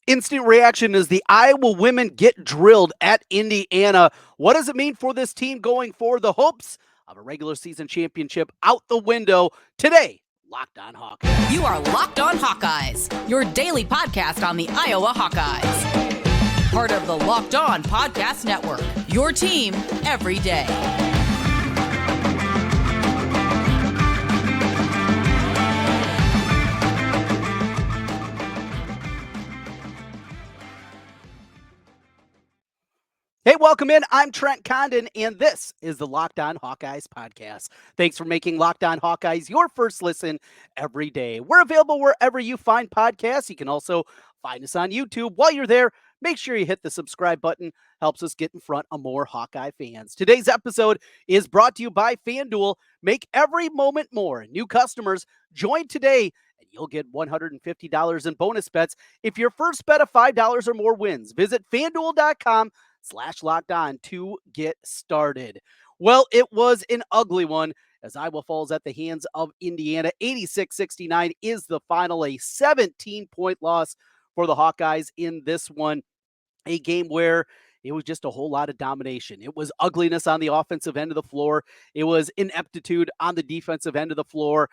Instant reaction as the Iowa women get drilled at Indiana. What does it mean for this team going forward? The hopes of a regular season championship out the window today. Locked on Hawkeyes. You are Locked On Hawkeyes, your daily podcast on the Iowa Hawkeyes. Part of the Locked On Podcast Network, your team every day. Hey, welcome in. I'm Trent Condon, and this is the Locked On Hawkeyes podcast. Thanks for making Locked On Hawkeyes your first listen every day. We're available wherever you find podcasts. You can also find us on YouTube. While you're there, make sure you hit the subscribe button. Helps us get in front of more Hawkeye fans. Today's episode is brought to you by FanDuel. Make every moment more. New customers, join today, and you'll get $150 in bonus bets if your first bet of $5 or more wins. Visit FanDuel.com/locked on to get started. Well, it was an ugly one as Iowa falls at the hands of Indiana. 86-69 is the final, a 17-point loss for the Hawkeyes in this one. A game where it was just a whole lot of domination. It was ugliness on the offensive end of the floor. It was ineptitude on the defensive end of the floor.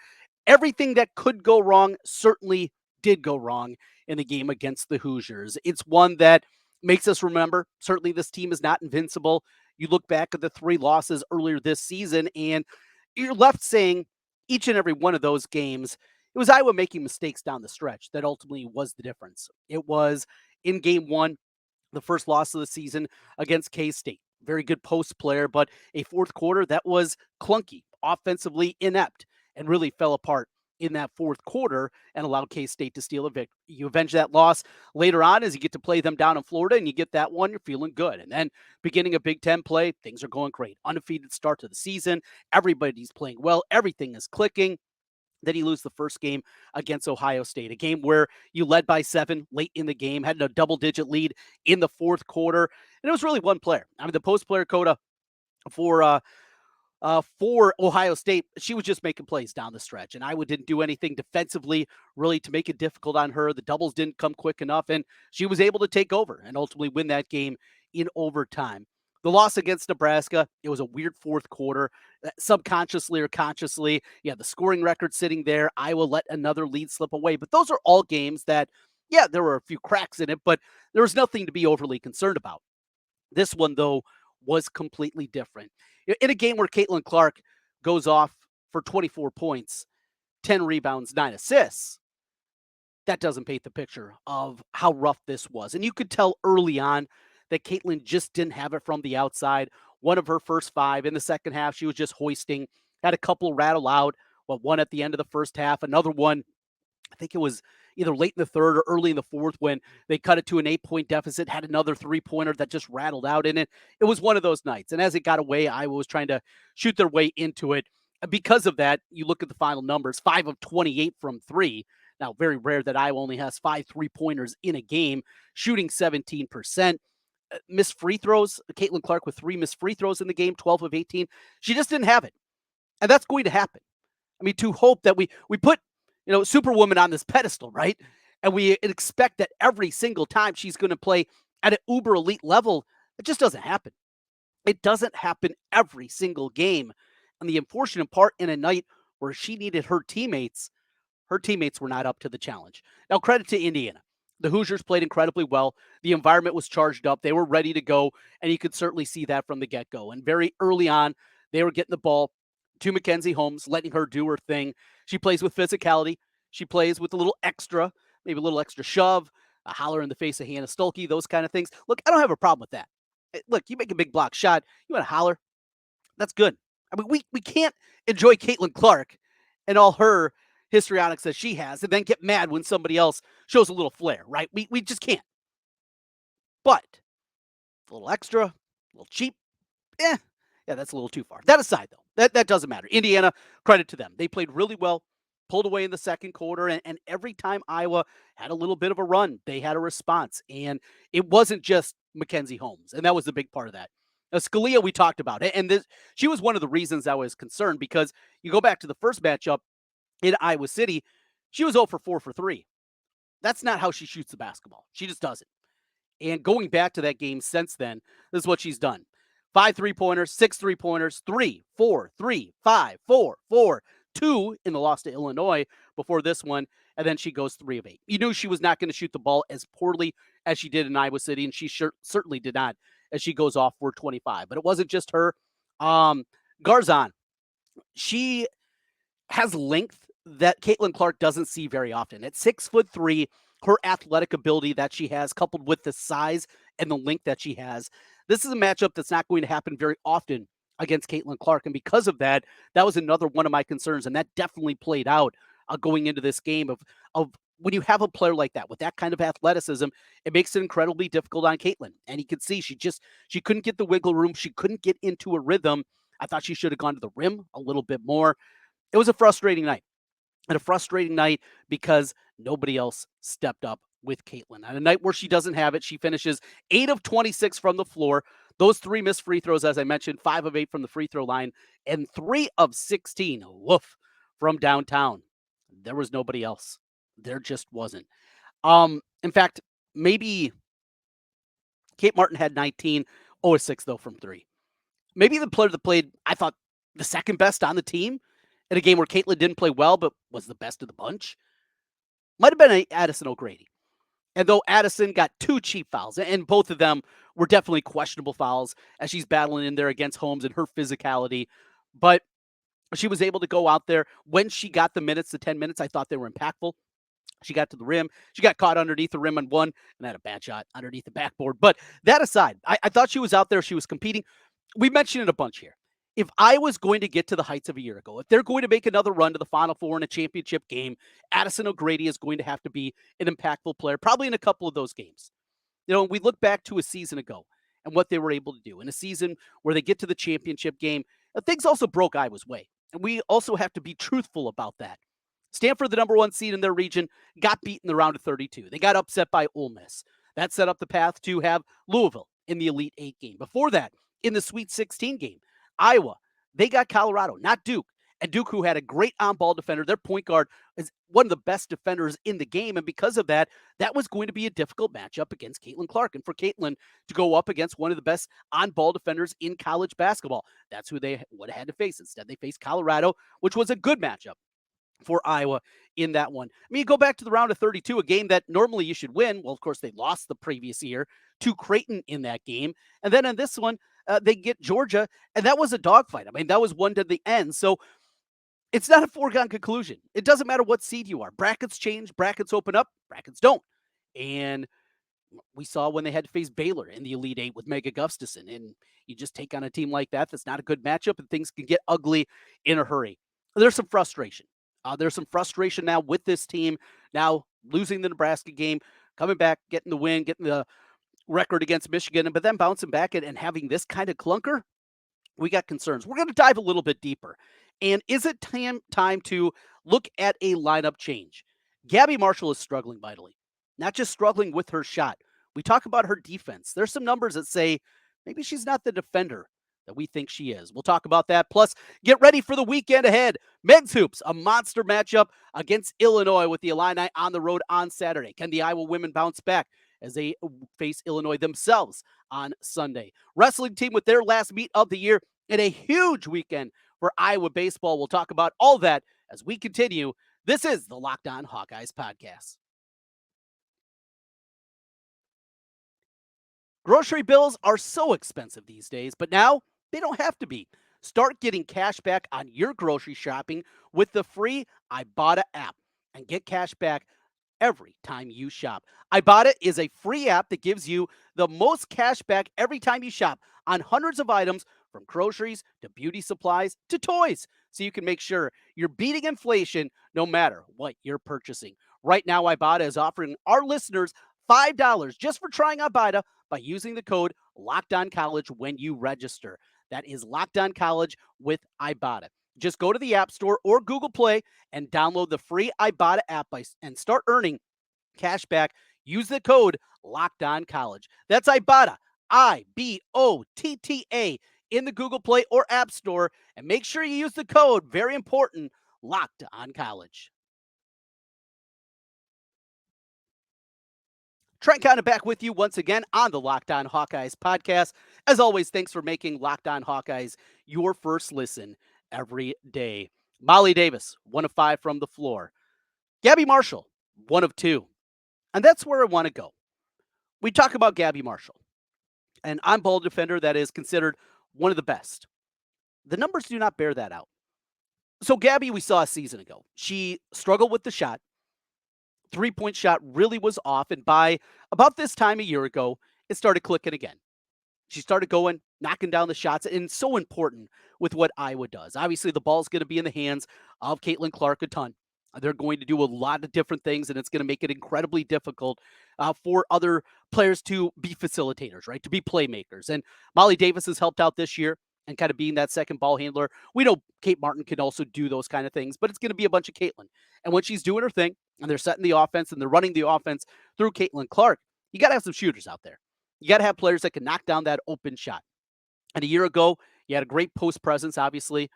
Everything that could go wrong certainly did go wrong in the game against the Hoosiers. It's one that makes us remember, certainly this team is not invincible. You look back at the 3 losses earlier this season, and you're left saying each and every one of those games, it was Iowa making mistakes down the stretch that ultimately was the difference. It was in game 1, the first loss of the season against K-State. Very good post player, but a fourth quarter that was clunky, offensively inept, and really fell apart in that fourth quarter and allowed K-State to steal a victory. You avenge that loss later on as you get to play them down in Florida, and you get that one, you're feeling good. And then beginning a Big Ten play, things are going great. Undefeated start to the season. Everybody's playing well. Everything is clicking. Then you lose the first game against Ohio State, a game where you led by 7 late in the game, had a double-digit lead in the fourth quarter, and it was really one player. I mean, the post-player coda for Ohio State, she was just making plays down the stretch, and Iowa didn't do anything defensively really to make it difficult on her. The doubles didn't come quick enough, and she was able to take over and ultimately win that game in overtime. The loss against Nebraska, it was a weird fourth quarter. Subconsciously or consciously, the scoring record sitting there. Iowa let another lead slip away. But those are all games that, there were a few cracks in it, but there was nothing to be overly concerned about. This one, though, was completely different. In a game where Caitlin Clark goes off for 24 points, 10 rebounds, 9 assists, that doesn't paint the picture of how rough this was. And you could tell early on that Caitlin just didn't have it from the outside. One of her first 5 in the second half, she was just hoisting, had a couple rattle out, one at the end of the first half, another one, I think it was either late in the third or early in the fourth when they cut it to an 8-point deficit, had another 3-pointer that just rattled out in it. It was one of those nights. And as it got away, Iowa was trying to shoot their way into it. Because of that, you look at the final numbers, 5 of 28 from 3. Now, very rare that Iowa only has 5 3-pointers in a game, shooting 17%. Missed free throws. Caitlin Clark with 3 missed free throws in the game, 12 of 18. She just didn't have it. And that's going to happen. I mean, to hope that we put, Superwoman on this pedestal, right? And we expect that every single time she's going to play at an uber elite level, it just doesn't happen. It doesn't happen every single game. And the unfortunate part in a night where she needed her teammates were not up to the challenge. Now, credit to Indiana. The Hoosiers played incredibly well. The environment was charged up. They were ready to go, and you could certainly see that from the get-go. And very early on, they were getting the ball to Mackenzie Holmes, letting her do her thing. She plays with physicality. She plays with a little extra, maybe a little extra shove, a holler in the face of Hannah Stolke, those kind of things. Look, I don't have a problem with that. Look, you make a big block shot, you want to holler, that's good. I mean, we can't enjoy Caitlin Clark and all her histrionics that she has and then get mad when somebody else shows a little flair, right? We just can't. But a little extra, a little cheap, that's a little too far. That aside, though, that doesn't matter. Indiana, credit to them. They played really well, pulled away in the second quarter, and every time Iowa had a little bit of a run, they had a response. And it wasn't just Mackenzie Holmes, and that was the big part of that. Now, Scalia, we talked about it, and she was one of the reasons I was concerned because you go back to the first matchup in Iowa City, she was 0 for 4 for 3. That's not how she shoots the basketball. She just doesn't. And going back to that game since then, this is what she's done. 5 3-pointers, 6 3-pointers, 3, 4, 3, 5, 4, 4, 2 in the loss to Illinois before this one, and then she goes 3 of 8. You knew she was not going to shoot the ball as poorly as she did in Iowa City, and she certainly did not as she goes off for 25. But it wasn't just her. Garzon, she has length that Caitlin Clark doesn't see very often. At 6'3", her athletic ability that she has, coupled with the size and the length that she has, this is a matchup that's not going to happen very often against Caitlin Clark. And because of that, that was another one of my concerns, and that definitely played out going into this game of when you have a player like that with that kind of athleticism, it makes it incredibly difficult on Caitlin. And you can see she couldn't get the wiggle room. She couldn't get into a rhythm. I thought she should have gone to the rim a little bit more. It was a frustrating night. And a frustrating night because nobody else stepped up with Caitlin. On a night where she doesn't have it, she finishes 8 of 26 from the floor. Those 3 missed free throws, as I mentioned, 5 of 8 from the free throw line, and 3 of 16, woof, from downtown. There was nobody else. There just wasn't. In fact, maybe Kate Martin had 19, 0 of 6, though, from 3. Maybe the player that played, I thought, the second best on the team in a game where Caitlin didn't play well, but was the best of the bunch, might have been Addison O'Grady. And though Addison got 2 cheap fouls, and both of them were definitely questionable fouls as she's battling in there against Holmes and her physicality, but she was able to go out there when she got the minutes, the 10 minutes, I thought they were impactful. She got to the rim. She got caught underneath the rim on one and had a bad shot underneath the backboard. But that aside, I thought she was out there. She was competing. We mentioned it a bunch here. If I was going to get to the heights of a year ago, if they're going to make another run to the Final Four in a championship game, Addison O'Grady is going to have to be an impactful player, probably in a couple of those games. You know, we look back to a season ago and what they were able to do in a season where they get to the championship game. Things also broke Iowa's way. And we also have to be truthful about that. Stanford, the number 1 seed in their region, got beat in the round of 32. They got upset by Ole Miss. That set up the path to have Louisville in the Elite 8 game. Before that, in the Sweet 16 game, Iowa, they got Colorado, not Duke. And Duke, who had a great on-ball defender, their point guard is one of the best defenders in the game. And because of that, that was going to be a difficult matchup against Caitlin Clark. And for Caitlin to go up against one of the best on-ball defenders in college basketball, that's who they would have had to face. Instead, they faced Colorado, which was a good matchup for Iowa in that one. I mean, you go back to the round of 32, a game that normally you should win. Well, of course, they lost the previous year to Creighton in that game. And then in this one, they get Georgia, and that was a dogfight. I mean, that was one to the end. So it's not a foregone conclusion. It doesn't matter what seed you are. Brackets change, brackets open up, brackets don't. And we saw when they had to face Baylor in the Elite 8 with Mega Gustafson. And you just take on a team like that that's not a good matchup, and things can get ugly in a hurry. There's some frustration. There's some frustration now with this team, now losing the Nebraska game, coming back, getting the win, getting the record against Michigan, but then bouncing back and having this kind of clunker. We got concerns. We're going to dive a little bit deeper. And is it time to look at a lineup change? Gabbie Marshall is struggling mightily, not just struggling with her shot. We talk about her defense. There's some numbers that say maybe she's not the defender that we think she is. We'll talk about that. Plus, get ready for the weekend ahead. Men's Hoops, a monster matchup against Illinois with the Illini on the road on Saturday. Can the Iowa women bounce back as they face Illinois themselves on Sunday? Wrestling team with their last meet of the year and a huge weekend for Iowa baseball. We'll talk about all that as we continue. This is the Locked On Hawkeyes podcast. Grocery bills are so expensive these days, but now they don't have to be. Start getting cash back on your grocery shopping with the free Ibotta app and get cash back every time you shop. Ibotta is a free app that gives you the most cash back every time you shop on hundreds of items from groceries to beauty supplies to toys, so you can make sure you're beating inflation no matter what you're purchasing. Right now, Ibotta is offering our listeners $5 just for trying Ibotta by using the code LOCKEDONCOLLEGE when you register. That is Locked On College with Ibotta. Just go to the App Store or Google Play and download the free Ibotta app and start earning cash back. Use the code Locked On College. That's Ibotta, Ibotta, in the Google Play or App Store. And make sure you use the code, very important, Locked On College. Trent Condon back with you once again on the Locked On Hawkeyes podcast. As always, thanks for making Locked On Hawkeyes your first listen every day. Molly Davis, 1 of 5 from the floor. Gabbie Marshall, 1 of 2. And that's where I want to go. We talk about Gabbie Marshall, an on-ball defender that is considered one of the best. The numbers do not bear that out. So Gabbie, we saw a season ago. She struggled with the shot. Three-point shot really was off, and by about this time a year ago, it started clicking again. She started going, knocking down the shots, and so important with what Iowa does. Obviously, the ball's going to be in the hands of Caitlin Clark a ton. They're going to do a lot of different things, and it's going to make it incredibly difficult for other players to be facilitators, right? To be playmakers. And Molly Davis has helped out this year and kind of being that second ball handler. We know Kate Martin can also do those kind of things, but it's going to be a bunch of Caitlin. And when she's doing her thing, and they're setting the offense and they're running the offense through Caitlin Clark, you got to have some shooters out there. You got to have players that can knock down that open shot. And a year ago, you had a great post presence, obviously,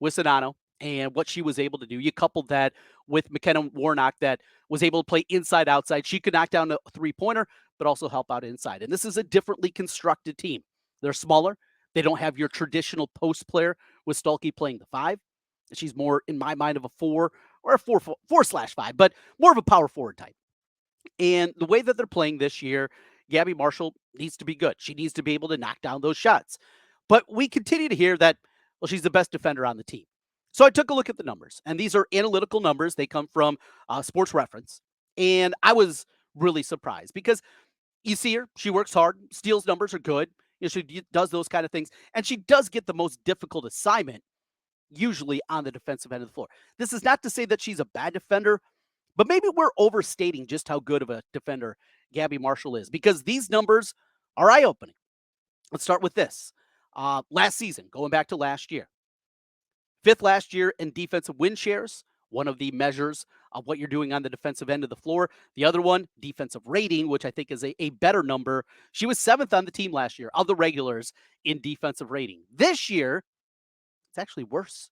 with Sedano and what she was able to do. You coupled that with McKenna Warnock that was able to play inside, outside. She could knock down a three-pointer, but also help out inside. And this is a differently constructed team. They're smaller. They don't have your traditional post player with Stulke playing the 5. She's more, in my mind, of a 4 or a 4/5, but more of a power forward type. And the way that they're playing this year, Gabbie Marshall needs to be good. She needs to be able to knock down those shots. But we continue to hear that, well, she's the best defender on the team. So I took a look at the numbers, and these are analytical numbers. They come from Sports Reference. And I was really surprised because you see her, she works hard, steals numbers are good. She does those kind of things, and she does get the most difficult assignment, usually on the defensive end of the floor. This is not to say that she's a bad defender, but maybe we're overstating just how good of a defender Gabbie Marshall is because these numbers are eye-opening. Let's start with this. Last season, going back to last year, 5th last year in defensive win shares, one of the measures of what you're doing on the defensive end of the floor. The other one, defensive rating, which I think is a better number. She was 7th on the team last year of the regulars in defensive rating. This year, it's actually worse.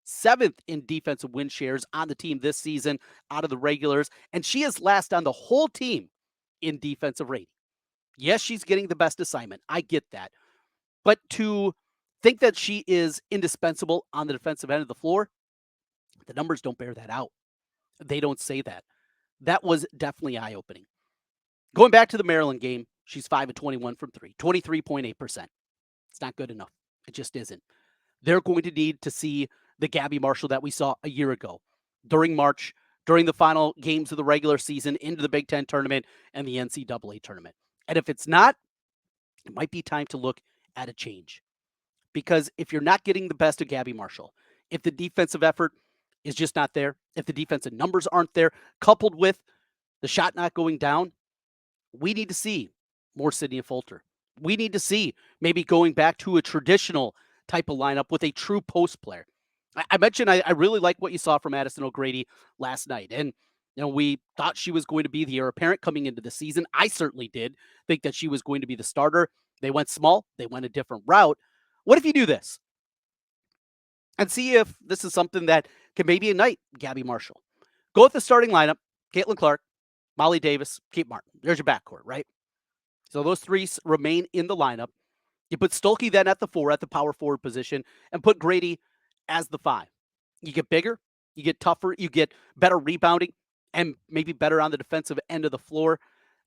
7th in defensive win shares on the team this season out of the regulars, and she is last on the whole team in defensive rating. Yes, she's getting the best assignment. I get that. But to think that she is indispensable on the defensive end of the floor, the numbers don't bear that out. They don't say that. That was definitely eye-opening. Going back to the Maryland game, she's 5 of 21 from 3, 23.8%. It's not good enough. It just isn't. They're going to need to see the Gabbie Marshall that we saw a year ago during March, during the final games of the regular season, into the Big Ten tournament and the NCAA tournament. And if it's not, it might be time to look at a change. Because if you're not getting the best of Gabbie Marshall, if the defensive effort is just not there, if the defensive numbers aren't there, coupled with the shot not going down, we need to see more Sydney Fulter. We need to see maybe going back to a traditional type of lineup with a true post player. I mentioned I really like what you saw from Addison O'Grady last night. And, we thought she was going to be the heir apparent coming into the season. I certainly did think that she was going to be the starter. They went small. They went a different route. What if you do this? And see if this is something that can maybe ignite Gabbie Marshall. Go with the starting lineup, Caitlin Clark, Molly Davis, Kate Martin. There's your backcourt, right? So those 3 remain in the lineup. You put Stulke then at the 4, at the power forward position, and put Grady as the 5. You get bigger, you get tougher, you get better rebounding, and maybe better on the defensive end of the floor.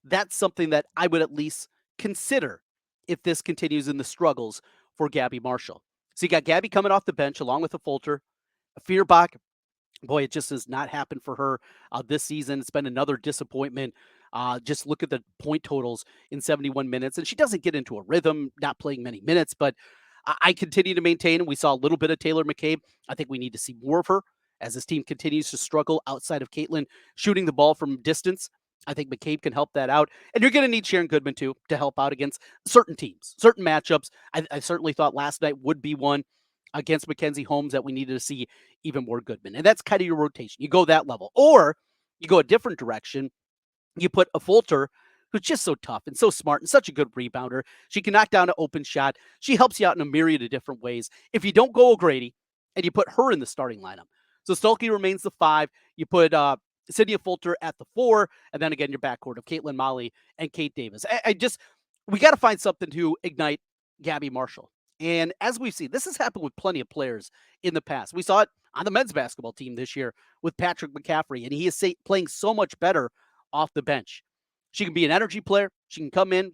That's something that I would at least consider if this continues in the struggles for Gabbie Marshall. So you got Gabbie coming off the bench along with a Fulter. Feuerbach, boy, it just has not happened for her this season. It's been another disappointment. Just look at the point totals in 71 minutes. And she doesn't get into a rhythm, not playing many minutes, but I continue to maintain, and we saw a little bit of Taylor McCabe. I think we need to see more of her as this team continues to struggle outside of Caitlin shooting the ball from distance. I think McCabe can help that out. And you're going to need Sharon Goodman, too, to help out against certain teams, certain matchups. I certainly thought last night would be one against Mackenzie Holmes that we needed to see even more Goodman. And that's kind of your rotation. You go that level. Or you go a different direction. You put a Fulter, who's just so tough and so smart and such a good rebounder. She can knock down an open shot. She helps you out in a myriad of different ways. If you don't go O'Grady and you put her in the starting lineup. So Stulke remains the 5. You put Sydney Fulter at the 4, and then again your backcourt of Caitlin Molly and Kate Davis. We got to find something to ignite Gabbie Marshall. And as we've seen, this has happened with plenty of players in the past. We saw it on the men's basketball team this year with Patrick McCaffrey, and he is playing so much better off the bench. She can be an energy player. She can come in.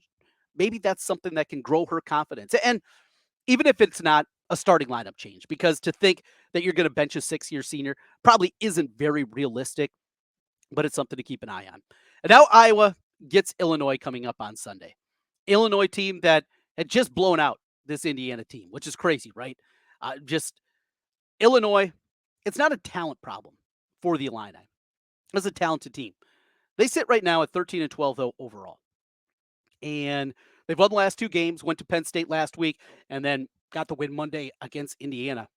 Maybe that's something that can grow her confidence. And even if it's not a starting lineup change, because to think that you're going to bench a 6-year senior probably isn't very realistic, but it's something to keep an eye on. And now Iowa gets Illinois coming up on Sunday. Illinois team that had just blown out this Indiana team, which is crazy, right? Just Illinois, it's not a talent problem for the Illini. It's a talented team. They sit right now at 13-12 though overall. And they've won the last 2 games, went to Penn State last week, and then got the win Monday against Indiana.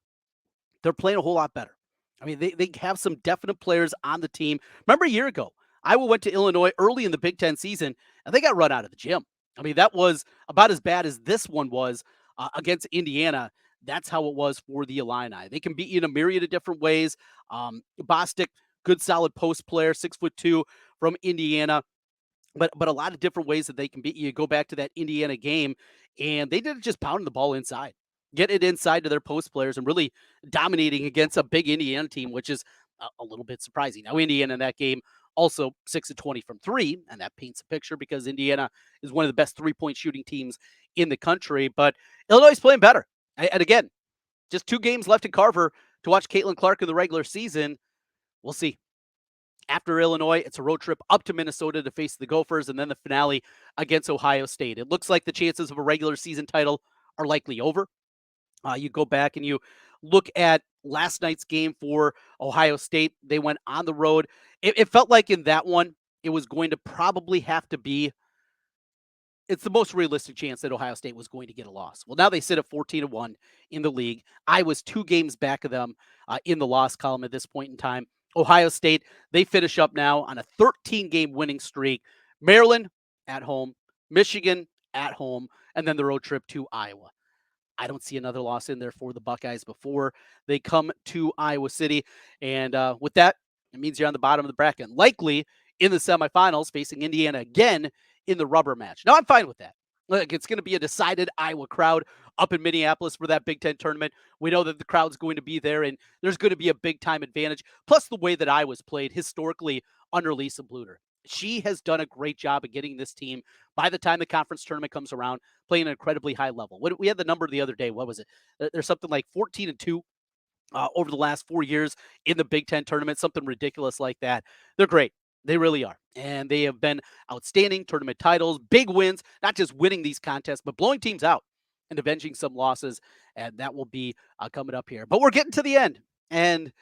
They're playing a whole lot better. I mean, they have some definite players on the team. Remember a year ago, Iowa went to Illinois early in the Big Ten season, and they got run out of the gym. I mean, that was about as bad as this one was against Indiana. That's how it was for the Illini. They can beat you in a myriad of different ways. Bostic, good solid post player, 6'2" from Indiana. But a lot of different ways that they can beat you. Go back to that Indiana game, and they did just pounding the ball inside, getting it inside to their post players, and really dominating against a big Indiana team, which is a little bit surprising. Now, Indiana in that game also 6-20 from 3, and that paints a picture because Indiana is one of the best 3-point shooting teams in the country. But Illinois is playing better. And again, just 2 games left in Carver to watch Caitlin Clark in the regular season. We'll see. After Illinois, it's a road trip up to Minnesota to face the Gophers, and then the finale against Ohio State. It looks like the chances of a regular season title are likely over. You go back and you look at last night's game for Ohio State. They went on the road. It felt like in that one, it was going to probably have to be, it's the most realistic chance that Ohio State was going to get a loss. Well, now they sit at 14-1 in the league. I was 2 games back of them in the loss column at this point in time. Ohio State, they finish up now on a 13-game winning streak. Maryland at home, Michigan at home, and then the road trip to Iowa. I don't see another loss in there for the Buckeyes before they come to Iowa City. And with that, it means you're on the bottom of the bracket, likely in the semifinals, facing Indiana again in the rubber match. Now, I'm fine with that. Look, it's going to be a decided Iowa crowd up in Minneapolis for that Big Ten tournament. We know that the crowd's going to be there, and there's going to be a big-time advantage. Plus, the way that Iowa's played historically under Lisa Bluter. She has done a great job of getting this team, by the time the conference tournament comes around, playing an incredibly high level. We had the number the other day. What was it? There's something like 14-2 over the last 4 years in the Big Ten tournament, something ridiculous like that. They're great. They really are. And they have been outstanding tournament titles, big wins, not just winning these contests, but blowing teams out and avenging some losses. And that will be coming up here. But we're getting to the end. And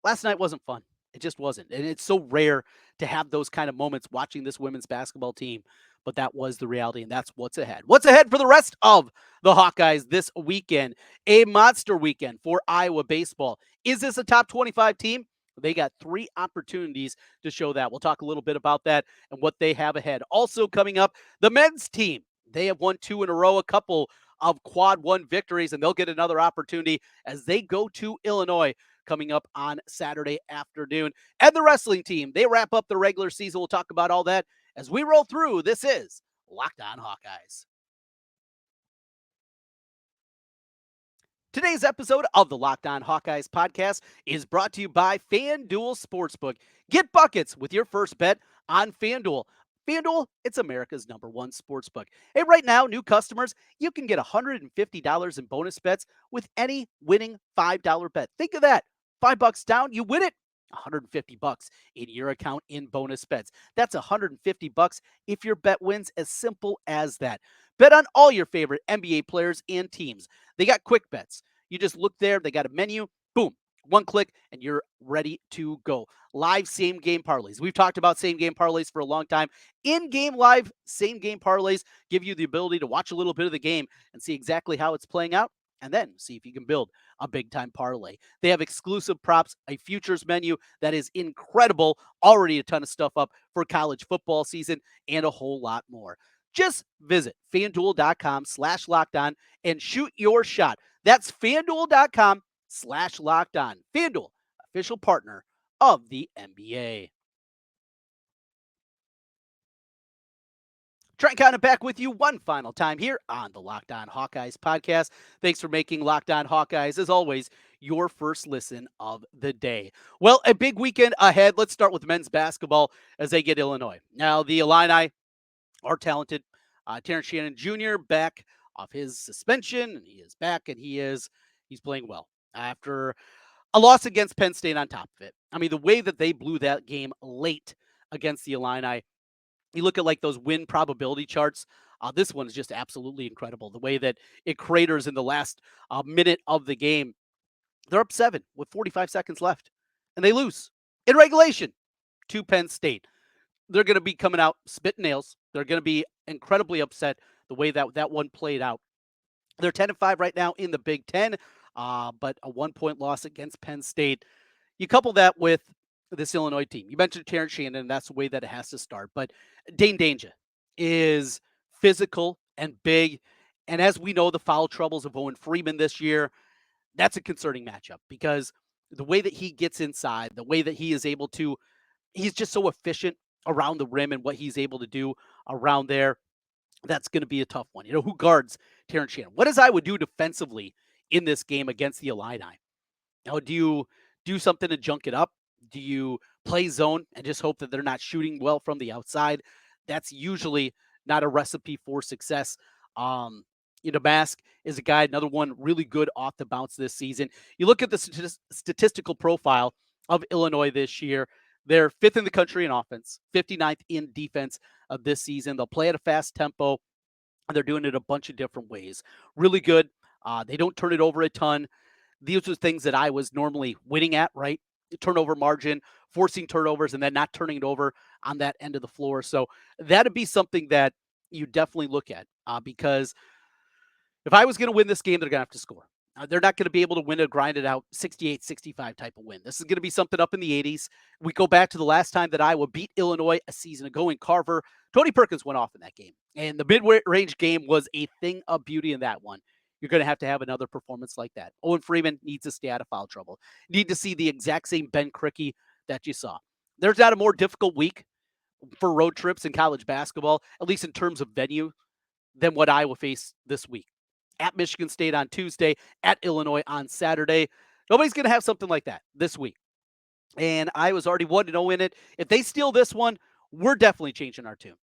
last night wasn't fun. It just wasn't. And it's so rare to have those kind of moments watching this women's basketball team. But that was the reality, and that's what's ahead. What's ahead for the rest of the Hawkeyes this weekend? A monster weekend for Iowa baseball. Is this a top 25 team? They got 3 opportunities to show that. We'll talk a little bit about that and what they have ahead. Also coming up, the men's team. They have won 2 in a row, a couple of quad 1 victories, and they'll get another opportunity as they go to Illinois coming up on Saturday afternoon. And the wrestling team, they wrap up the regular season. We'll talk about all that as we roll through. This is Locked On Hawkeyes. Today's episode of the Locked On Hawkeyes podcast is brought to you by FanDuel Sportsbook. Get buckets with your first bet on FanDuel. FanDuel, it's America's #1 sportsbook. Hey, right now, new customers, you can get $150 in bonus bets with any winning $5 bet. Think of that. $5 down, you win it. $150 in your account in bonus bets. That's $150 if your bet wins, as simple as that. Bet on all your favorite NBA players and teams. They got quick bets. You just look there, they got a menu, boom, 1 click, and you're ready to go. Live same-game parlays. We've talked about same-game parlays for a long time. In-game live same-game parlays give you the ability to watch a little bit of the game and see exactly how it's playing out, and then see if you can build a big-time parlay. They have exclusive props, a futures menu that is incredible, already a ton of stuff up for college football season, and a whole lot more. Just visit FanDuel.com/LockedOn and shoot your shot. That's FanDuel.com/LockedOn. FanDuel, official partner of the NBA. Trent Condon back with you one final time here on the Locked On Hawkeyes podcast. Thanks for making Locked On Hawkeyes, as always, your first listen of the day. Well, a big weekend ahead. Let's start with men's basketball as they get Illinois. Now, the Illini are talented. Terrence Shannon Jr. back off his suspension, and he is back, and he's playing well after a loss against Penn State on top of it. I mean, the way that they blew that game late against the Illini, you look at like those win probability charts. This one is just absolutely incredible. The way that it craters in the last minute of the game. They're up 7 with 45 seconds left, and they lose in regulation to Penn State. They're going to be coming out spitting nails. They're going to be incredibly upset the way that one played out. They're 10-5 right now in the Big Ten, but a 1-point loss against Penn State. You couple that with this Illinois team. You mentioned Terrence Shannon, and that's the way that it has to start. But Dane Danger is physical and big. And as we know, the foul troubles of Owen Freeman this year, that's a concerning matchup because the way that he gets inside, the way that he is able to, he's just so efficient around the rim and what he's able to do around there. That's going to be a tough one. You know, who guards Terrence Shannon? What does Iowa do defensively in this game against the Illini? Now, do you do something to junk it up? Do you play zone and just hope that they're not shooting well from the outside? That's usually not a recipe for success. Mask is a guy, another one really good off the bounce this season. You look at the statistical profile of Illinois this year. They're 5th in the country in offense, 59th in defense of this season. They'll play at a fast tempo, and they're doing it a bunch of different ways. Really good. They don't turn it over a ton. These are things that I was normally winning at, right? Turnover margin, forcing turnovers, and then not turning it over on that end of the floor. So that'd be something that you definitely look at because if I was going to win this game, they're going to have to score. They're not going to be able to win a grinded out 68-65 type of win. This is going to be something up in the 80s. We go back to the last time that Iowa beat Illinois a season ago in Carver. Tony Perkins went off in that game, and the mid-range game was a thing of beauty in that one. You're going to have another performance like that. Owen Freeman needs to stay out of foul trouble. You need to see the exact same Ben Krikke that you saw. There's not a more difficult week for road trips in college basketball, at least in terms of venue, than what Iowa faced this week. At Michigan State on Tuesday, at Illinois on Saturday. Nobody's going to have something like that this week. And Iowa's already 1-0 in it. If they steal this one, we're definitely changing our tune.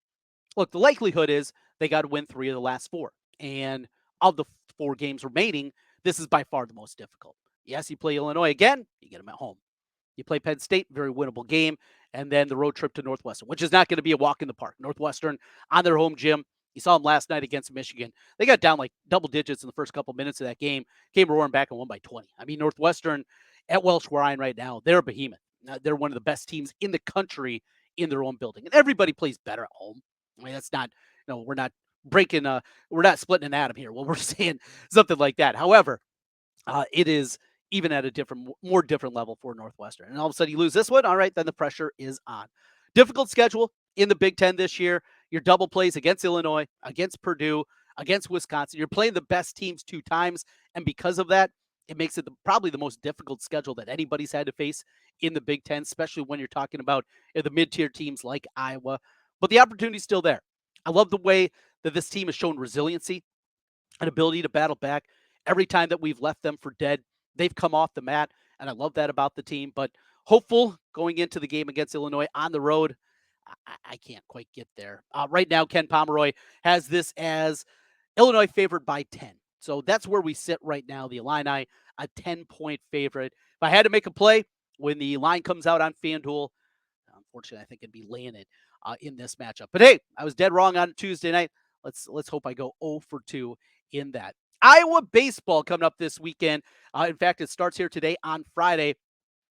Look, the likelihood is they got to win 3 of the last 4. And of the 4 games remaining, this is by far the most difficult. Yes, you play Illinois again, you get them at home. You play Penn State, very winnable game, and then the road trip to Northwestern, which is not going to be a walk in the park. Northwestern on their home gym. You saw them last night against Michigan. They got down like double digits in the first couple minutes of that game, came roaring back and won by 20. I mean, Northwestern at Welsh Ryan right now, they're a behemoth. They're one of the best teams in the country in their own building. And everybody plays better at home. I mean, that's not, we're not we're not splitting an atom here. Well, we're saying something like that. However, it is even at a more different level for Northwestern. And all of a sudden you lose this one. All right, then the pressure is on. Difficult schedule in the Big Ten this year. Your double plays against Illinois, against Purdue, against Wisconsin. You're playing the best teams 2 times. And because of that, it makes it probably the most difficult schedule that anybody's had to face in the Big Ten, especially when you're talking about the mid-tier teams like Iowa. But the opportunity's still there. I love the way that this team has shown resiliency and ability to battle back. Every time that we've left them for dead, they've come off the mat, and I love that about the team. But hopeful going into the game against Illinois on the road, I can't quite get there. Right now, Ken Pomeroy has this as Illinois favored by 10. So that's where we sit right now. The Illini, a 10-point favorite. If I had to make a play when the line comes out on FanDuel, unfortunately, I think it'd be laying it in this matchup. But hey, I was dead wrong on Tuesday night. Let's hope I go 0 for 2 in that. Iowa baseball coming up this weekend. In fact, it starts here today on Friday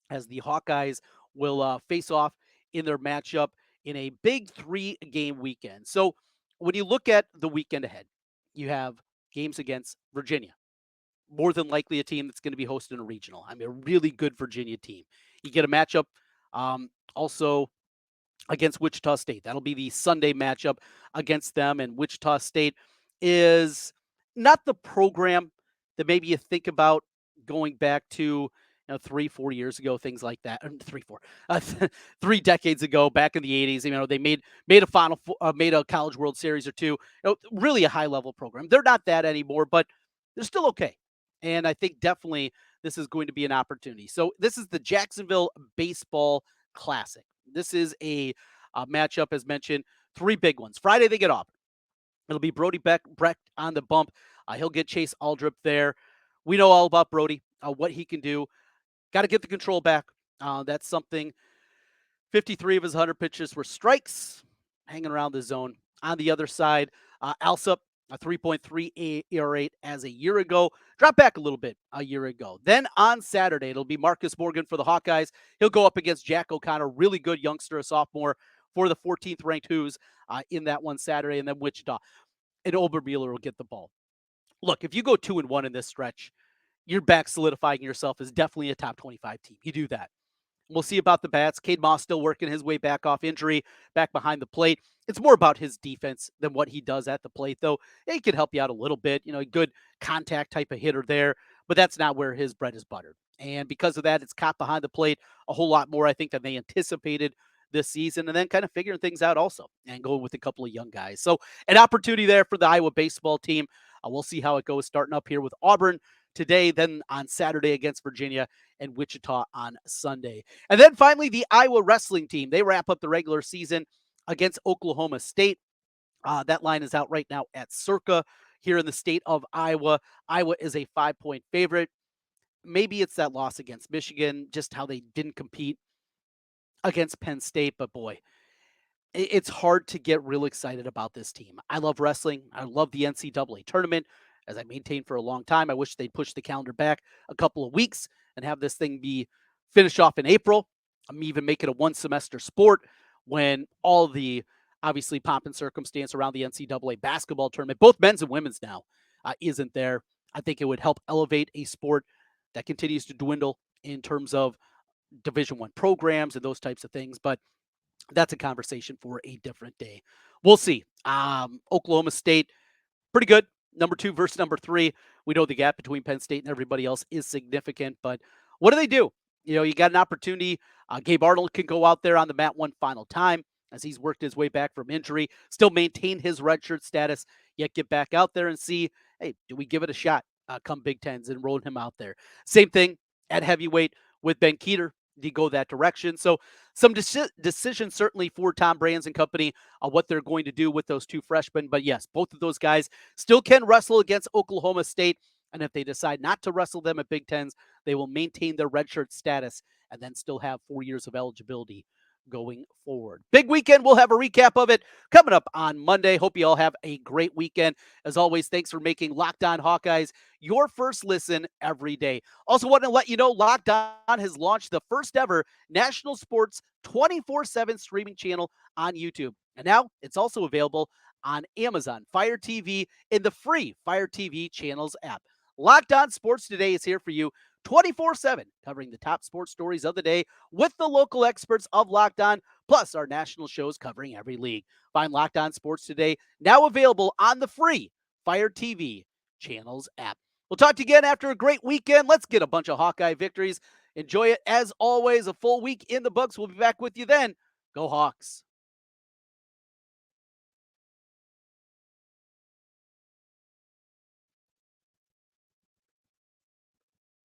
as the Hawkeyes will face off in their matchup in a big 3-game weekend. So when you look at the weekend ahead, you have games against Virginia, more than likely a team that's going to be hosting a regional. I mean, a really good Virginia team. You get a matchup also against Wichita State. That'll be the Sunday matchup against them. And Wichita State is not the program that maybe you think about going back to, 3-4 years ago, things like that. 3 decades ago, back in the '80s. They made a made a College World Series or two. Really a high level program. They're not that anymore, but they're still okay. And I think definitely this is going to be an opportunity. So this is the Jacksonville Baseball Classic. This is a matchup, as mentioned. Three big ones. Friday they get Auburn. It'll be Brody Brecht on the bump. He'll get Chase Aldrip there. We know all about Brody, what he can do. Got to get the control back. That's something. 53 of his 100 pitches were strikes, hanging around the zone. On the other side, Alsop, a 3.3 ERA as a year ago. Dropped back a little bit a year ago. Then on Saturday, it'll be Marcus Morgan for the Hawkeyes. He'll go up against Jack O'Connor, really good youngster, a sophomore, for the 14th ranked Hoos in that one Saturday. And then Wichita. And Obermueller will get the ball. Look, if you go 2-1 in this stretch, you're back solidifying yourself as definitely a top 25 team. You do that. We'll see about the bats. Cade Moss still working his way back off injury, back behind the plate. It's more about his defense than what he does at the plate, though. He can help you out a little bit. A good contact type of hitter there, but that's not where his bread is buttered. And because of that, it's caught behind the plate a whole lot more, I think, than they anticipated this season, and then kind of figuring things out also and going with a couple of young guys. So an opportunity there for the Iowa baseball team. We'll see how it goes starting up here with Auburn today, then on Saturday against Virginia, and Wichita on Sunday. And then finally, the Iowa wrestling team. They wrap up the regular season against Oklahoma State. That line is out right now at Circa here in the state of Iowa. Iowa is a 5-point favorite. Maybe it's that loss against Michigan, just how they didn't compete against Penn State. But boy, it's hard to get real excited about this team. I love wrestling. I love the NCAA tournament, as I maintained for a long time. I wish they'd push the calendar back a couple of weeks and have this thing be finished off in April. I'm even making a one-semester sport when all the, obviously, pomp and circumstance around the NCAA basketball tournament, both men's and women's now, isn't there. I think it would help elevate a sport that continues to dwindle in terms of Division I programs and those types of things. But that's a conversation for a different day. We'll see. Oklahoma State, pretty good. Number 2 versus number 3. We know the gap between Penn State and everybody else is significant, but what do? You got an opportunity. Gabe Arnold can go out there on the mat one final time as he's worked his way back from injury, still maintain his redshirt status, yet get back out there and see, hey, do we give it a shot come Big Tens and roll him out there? Same thing at heavyweight with Ben Keeter. Did he go that direction? So some decisions certainly for Tom Brands and company on what they're going to do with those 2 freshmen. But yes, both of those guys still can wrestle against Oklahoma State. And if they decide not to wrestle them at Big Tens, they will maintain their redshirt status and then still have 4 years of eligibility going forward. Big weekend. We'll have a recap of it coming up on Monday. Hope you all have a great weekend. As always, thanks for making Locked On Hawkeyes your first listen every day. Also want to let you know Locked On has launched the first ever national sports 24/7 streaming channel on YouTube. And now it's also available on Amazon Fire TV in the free Fire TV channels app. Locked On Sports Today is here for you 24/7, covering the top sports stories of the day with the local experts of Locked On, plus our national shows covering every league. Find Locked On Sports Today now available on the free Fire TV channels app. We'll talk to you again after a great weekend. Let's get a bunch of Hawkeye victories. Enjoy it. As always, a full week in the books. We'll be back with you then. Go Hawks.